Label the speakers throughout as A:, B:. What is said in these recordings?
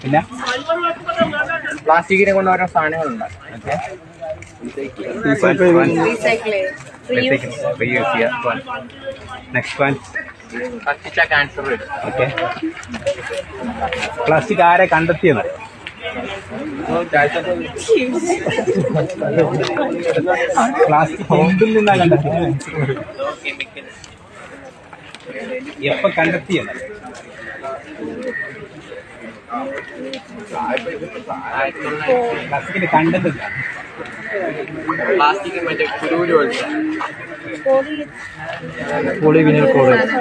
A: പിന്നെ പ്ലാസ്റ്റിക്കിനെ കൊണ്ട് ഓരോ സാധനങ്ങളുണ്ട്. ക്യാൻസർ വരും. ഓക്കെ, പ്ലാസ്റ്റിക് ആരെ കണ്ടെത്തിയത്? പ്ലാസ്റ്റിക് എന്തിൽ നിന്നാണ് കണ്ടെത്തിയത്? എപ്പോ കണ്ടെത്തിയത്? പ്ലാസ്റ്റിക്കിന്റെ കണ്ടന്റ് എന്താണ്? പ്ലാസ്റ്റിക് മറ്റേ പോളിവിനൽ ക്ലോറൈഡ്.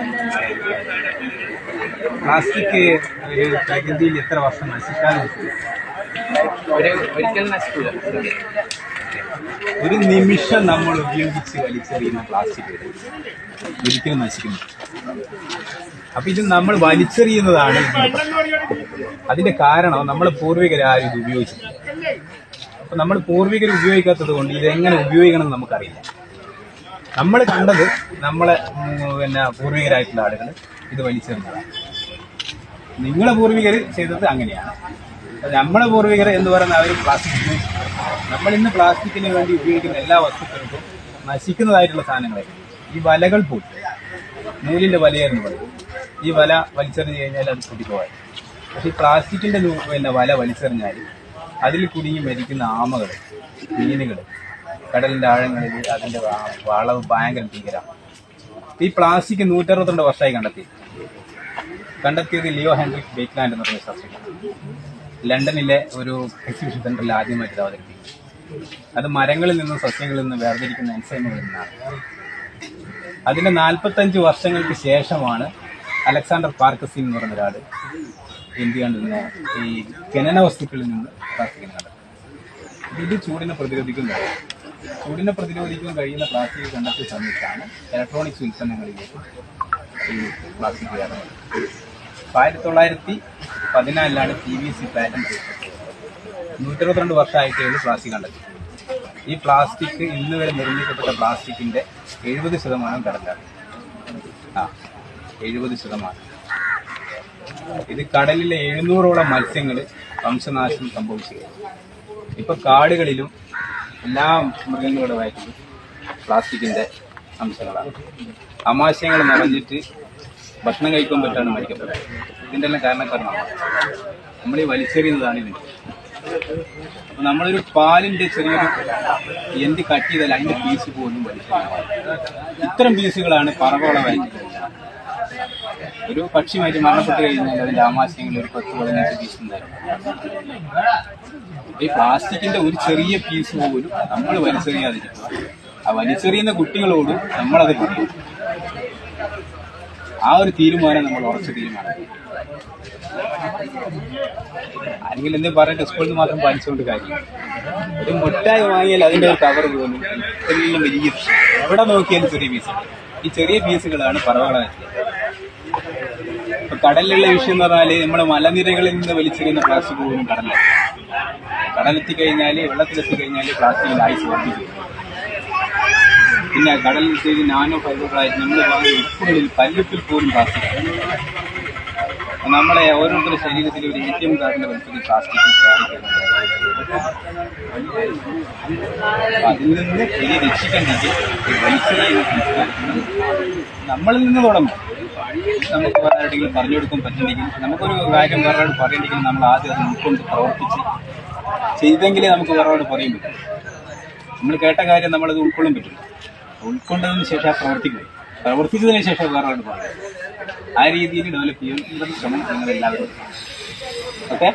A: പ്ലാസ്റ്റിക് ഒരു പ്രകൃതിയിൽ എത്ര വർഷം നശിക്കാതെ ഒരിക്കലും നശിക്കില്ല. ഒരു നിമിഷം നമ്മൾ ഉപയോഗിച്ച് വലിച്ചെറിയുന്ന പ്ലാസ്റ്റിക് ഒരിക്കലും നശിക്കുന്നു. അപ്പൊ ഇത് നമ്മൾ വലിച്ചെറിയുന്നതാണ് അതിന്റെ കാരണം. നമ്മളെ പൂർവികരാരും ഇത് ഉപയോഗിച്ചില്ല. അപ്പൊ നമ്മൾ പൂർവികർ ഉപയോഗിക്കാത്തത് കൊണ്ട് ഇതെങ്ങനെ ഉപയോഗിക്കണം എന്ന് നമുക്കറിയില്ല. നമ്മൾ കണ്ടത് നമ്മളെ പൂർവികരായിട്ടുള്ള ആളുകൾ ഇത് വലിച്ചെറിഞ്ഞതാണ്. നിങ്ങളെ പൂർവികർ ചെയ്തത് അങ്ങനെയാണ്. നമ്മളെ പൂർവികർ എന്ന് പറയുന്ന അവർ പ്ലാസ്റ്റിക് ഉപയോഗിച്ചു. നമ്മളിന്ന് പ്ലാസ്റ്റിക്കിന് വേണ്ടി ഉപയോഗിക്കുന്ന എല്ലാ വസ്തുക്കൾക്കും നശിക്കുന്നതായിട്ടുള്ള സാധനങ്ങളായിരിക്കും. ഈ വലകൾ പോയി, നൂലിന്റെ വലയായിരുന്നു പറയും. ഈ വല വലിച്ചെറിഞ്ഞു കഴിഞ്ഞാൽ അത് പൊട്ടിപ്പോകാൻ. പക്ഷെ ഈ പ്ലാസ്റ്റിക്കിന്റെ വല വലിച്ചെറിഞ്ഞാൽ അതിൽ കുടുങ്ങി മരിക്കുന്ന ആമകൾ, മീനുകൾ, കടലിന്റെ ആഴങ്ങളിൽ അതിന്റെ വളവ് ഭയങ്കര ഭീകരമാണ്. ഈ പ്ലാസ്റ്റിക് 162 വർഷമായി കണ്ടെത്തിയത് ലിയോ ഹെൻറിക് ബേക്ക്ലാൻഡ് എന്ന് പറയുന്ന ശാസ്ത്രജ്ഞൻ ലണ്ടനിലെ ഒരു എക്സിബിഷൻ സെന്ററിൽ ആദ്യമായിട്ട് അവതരിപ്പിക്കും. അത് മരങ്ങളിൽ നിന്നും സസ്യങ്ങളിൽ നിന്നും വേർതിരിക്കുന്ന എൻസൈമുകളിൽ നിന്നാണ്. അതിന്റെ 45 വർഷങ്ങൾക്ക് ശേഷമാണ് അലക്സാണ്ടർ പാർക്കസിൻ എന്ന് പറയുന്ന ഒരാൾ എന്ത് കണ്ടിരുന്ന ഈ ഖനന വസ്തുക്കളിൽ നിന്ന് പ്ലാസ്റ്റിക്കിനെ കണ്ടെത്തുന്നത്. ഇത് ചൂടിനെ പ്രതിരോധിക്കുന്നതാണ്. ചൂടിനെ പ്രതിരോധിക്കാൻ കഴിയുന്ന പ്ലാസ്റ്റിക് കണ്ടെത്തിയ സമയത്താണ് ഇലക്ട്രോണിക്സ് ഉൽപ്പന്നങ്ങളിലേക്ക് ഈ പ്ലാസ്റ്റിക് കയറുന്നത്. 1914 PVC പാറ്റന്റ് ചെയ്തത്. 162 വർഷമായിട്ടേ പ്ലാസ്റ്റിക് കണ്ടെത്തി. ഈ പ്ലാസ്റ്റിക് ഇന്ന് വരെ നിർമ്മിക്കപ്പെട്ട പ്ലാസ്റ്റിക്കിന്റെ 70% കടലാണ്. 70%. ഇത് കടലിലെ 700ഓളം മത്സ്യങ്ങൾ വംശനാശം സംഭവിച്ചു. ഇപ്പൊ കാടുകളിലും എല്ലാ മൃഗങ്ങളുടെ വയറ്റിലും പ്ലാസ്റ്റിക്കിന്റെ അംശങ്ങളാണ്. ആമാശയങ്ങൾ നിറഞ്ഞിട്ട് ഭക്ഷണം കഴിക്കാൻ പറ്റാണ് മരിക്കപ്പെട്ടത്. ഇതിന്റെ എല്ലാം കാരണക്കാരനാണ് നമ്മൾ ഈ വലിച്ചെറിയുന്നതാണ് ഇതിന്. അപ്പൊ നമ്മളൊരു പാലിന്റെ ചെറിയൊരു എന്ത് കട്ട് ചെയ്താൽ അതിന്റെ പീസ് പോലും വലിച്ചെറിയാം. ഇത്തരം പീസുകളാണ് പറവകളെ വയറ്റിൽ. ഒരു പക്ഷിയുമായിട്ട് മരണപ്പെട്ട് കഴിഞ്ഞാൽ അതിന്റെ ആമാശയങ്ങളിൽ ഒരു 10-15 പീസ് ഉണ്ടായിരുന്നു. ഈ പ്ലാസ്റ്റിക്കിന്റെ ഒരു ചെറിയ പീസ് പോലും നമ്മൾ വലിച്ചെറിയാതിരിക്കുക. ആ വലിച്ചെറിയുന്ന കുട്ടികളോട് നമ്മളത് പറയും. ആ ഒരു തീരുമാനം നമ്മൾ ഉറച്ച തീരുമാനം. ആരെങ്കിലും എന്തെങ്കിലും പറഞ്ഞിട്ട് സ്കൂളിൽ നിന്ന് മാത്രം പാലിച്ചുകൊണ്ട് കാര്യം. ഒരു മുട്ടായി വാങ്ങിയാൽ അതിന്റെ ഒരു കവർ പോലും എല്ലാം വലിയ, എവിടെ നോക്കിയാലും ചെറിയ പീസ്. ഈ ചെറിയ പീസുകളാണ് പറവകളെ. ഇപ്പൊ കടലിലുള്ള വിഷയം എന്ന് പറഞ്ഞാല് നമ്മുടെ മലനിരകളിൽ നിന്ന് വലിച്ചെറിയുന്ന പ്ലാസ്റ്റിക് പോലും കടലെത്തിക്കഴിഞ്ഞാല്, വെള്ളത്തിലെത്തിക്കഴിഞ്ഞാല് പ്ലാസ്റ്റിക്കിന്റെ ആയുസ് വർദ്ധിക്കും. പിന്നെ കടലിൽ നാനോ ഫൈബറുകളായിട്ട് നമ്മൾ വാങ്ങുന്ന ഉപ്പുകളിൽ പല്ലുപ്പിൽ പോലും പ്ലാസ്റ്റിക്. നമ്മളെ ഓരോരുത്തരുടെ ശരീരത്തിൽ ഒരു ATM കാർഡിന്റെ വലിപ്പത്തിൽ പ്ലാസ്റ്റിക് അതിൽ നിന്ന് ഇനി രക്ഷിക്കണമെങ്കിൽ നമ്മളിൽ നിന്ന് തുടങ്ങും. നമുക്ക് വേറെ ആരുടെങ്കിലും പറഞ്ഞു കൊടുക്കാൻ പറ്റുന്നെങ്കിൽ, നമുക്കൊരു കാര്യം വേറൊരാട് പറയണമെങ്കിൽ നമ്മൾ ആദ്യം അത് ഉൾക്കൊണ്ട് പ്രവർത്തിച്ച് ചെയ്തെങ്കിലേ നമുക്ക് വേറൊരാട് പറയാൻ പറ്റും. നമ്മൾ കേട്ട കാര്യം നമ്മളത് ഉൾക്കൊള്ളാൻ പറ്റില്ല. ഉൾക്കൊണ്ടതിന് ശേഷം പ്രവർത്തിച്ചതിന് ശേഷം വേറൊരാട് പറയാം. ആ രീതിയിൽ ഡെവലപ്പ് ചെയ്യുന്ന ശ്രമം നിങ്ങളെല്ലാവരും. ഓക്കെ.